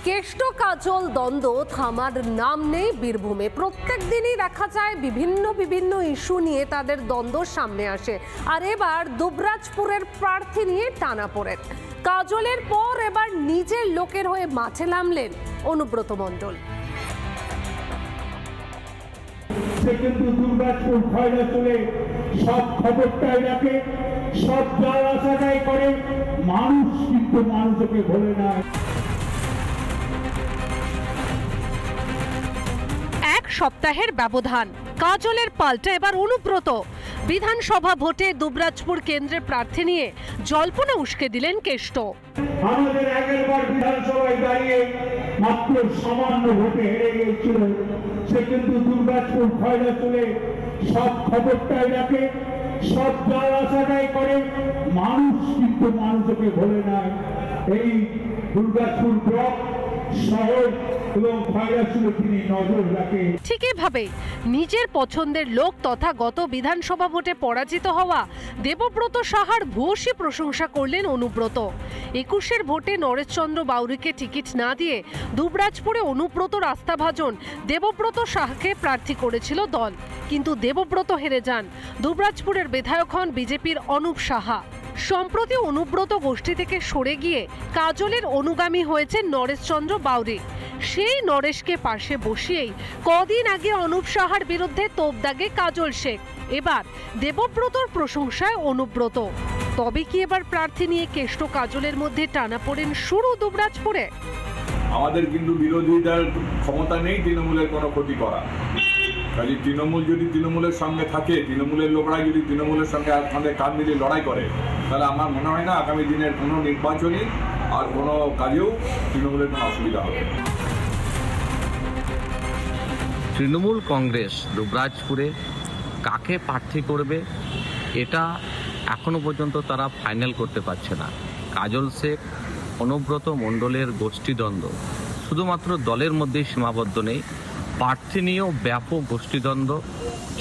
কেষ্ট কাজল দ্বন্দ্ব থামার নাম নেই বীরভূমে। প্রত্যেক দিনই দেখা যায় বিভিন্ন ইস্যু নিয়ে তাদের দ্বন্দ্ব সামনে আসে। আর এবার দুবরাজপুরের প্রার্থী নিয়ে টানাপোড়েন। কাজলের পর এবার নিজের লোকের হয়ে মাঠে নামলেন অনুব্রত মণ্ডল। কিন্তু দুবরাজপুর খয়রাচলে সব খবরটাই রাখে, সব যাওয়া আসাটাই করে, মানুষ কিন্তু মানুষকে ভোলে না। এক সপ্তাহের ব্যবধান, কাজলের পাল্টা এবার অনুব্রত। বিধানসভা ভোটে দুবরাজপুর কেন্দ্রের প্রার্থী নিয়ে জল্পনা উস্কে দিলেন কেষ্ট। আমাদের আগের বার বিধানসভায় দাঁড়িয়ে মাত্র সামান্য ভোটে হেরে গিয়েছিল, সে কিন্তু দুবরাজপুর খয়রাচলে সব খবরটাই রাখে, সব যাওয়া আসাটাই করে, মানুষ কিন্তু মানুষকে ভোলে না। এই দুবরাজপুর ব্লক শহর এবং খয়রাচলে তিনি নজর রাখে। ঠিক এভাবে নিজের পছন্দের লোক তথা গত বিধানসভা ভোটে পরাজিত হওয়া দেবব্রত সাহার ভূয়সী প্রশংসা করলেন অনুব্রত। 21-এর ভোটে নরেশচন্দ্র বাউরিকে টিকিট না দিয়ে দুবরাজপুরে অনুব্রতর আস্থাভাজন দেবব্রত সাহাকে প্রার্থী করেছিল দল, কিন্তু দেবব্রত হেরে যান। দুবরাজপুরের বিধায়ক হন বিজেপির অনুপ সাহা। সম্প্রতি অনুব্রত গোষ্ঠী থেকে সরে গিয়ে কাজলের অনুগামী হয়েছে নরেশচন্দ্র বাউরি। সেই নরেশকে পাশে বসিয়েই কদিন আগে অনুপ সাহার বিরুদ্ধে তোপ দাগে কাজল শেখ। এবার দেবব্রতর প্রশংসায় অনুব্রত। তবে কি এবার প্রার্থী নিয়ে কেষ্ট কাজলের মধ্যে টানাপোড়েন শুরু দুবরাজপুরে? আমাদের কিন্তু বিরোধীদের ক্ষমতা নেই তৃণমূলের কোনো ক্ষতি করা। কাজে তৃণমূল যদি তৃণমূলের সঙ্গে থাকে, তৃণমূলের লোকরা যদি তৃণমূলের সঙ্গে আমাদের কাঁধ মিলিয়ে লড়াই করে, তাহলে আমার মনে হয় না আগামী দিনের কোনো নির্বাচনী আর কোনো কাজেও তৃণমূলের কোনো অসুবিধা হবে। তৃণমূল কংগ্রেস দুবরাজপুরে কাকে প্রার্থী করবে এটা এখনো পর্যন্ত তারা ফাইনাল করতে পারছে না। কাজল শেখ অনুব্রত মণ্ডলের গোষ্ঠীদ্বন্দ্ব শুধুমাত্র দলের মধ্যেই সীমাবদ্ধ নেই, প্রার্থী নিয়েও ব্যাপক গোষ্ঠীদ্বন্দ্ব,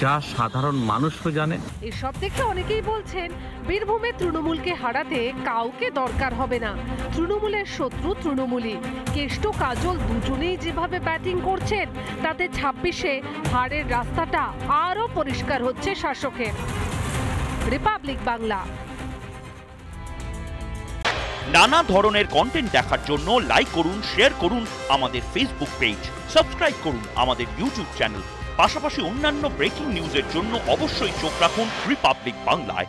যা সাধারণ মানুষও জানে। এসব দেখে অনেকেই বলছেন বীরভূমে তৃণমূলকে হারাতে কাউকে দরকার হবে না, তৃণমূলের শত্রু তৃণমূলই। কেষ্ট কাজল দুজনেই যেভাবে ব্যাটিং করছেন তাতে 26-এ হারের রাস্তাটা আরও পরিষ্কার হচ্ছে শাসকের। রিপাবলিক বাংলা। নানা ধরনের কন্টেন্ট দেখার জন্য লাইক করুন, শেয়ার করুন আমাদের ফেসবুক পেজ, সাবস্ক্রাইব করুন আমাদের ইউটিউব চ্যানেল। পাশাপাশি অন্যান্য ব্রেকিং নিউজের জন্য অবশ্যই চোখ রাখুন রিপাবলিক বাংলায়।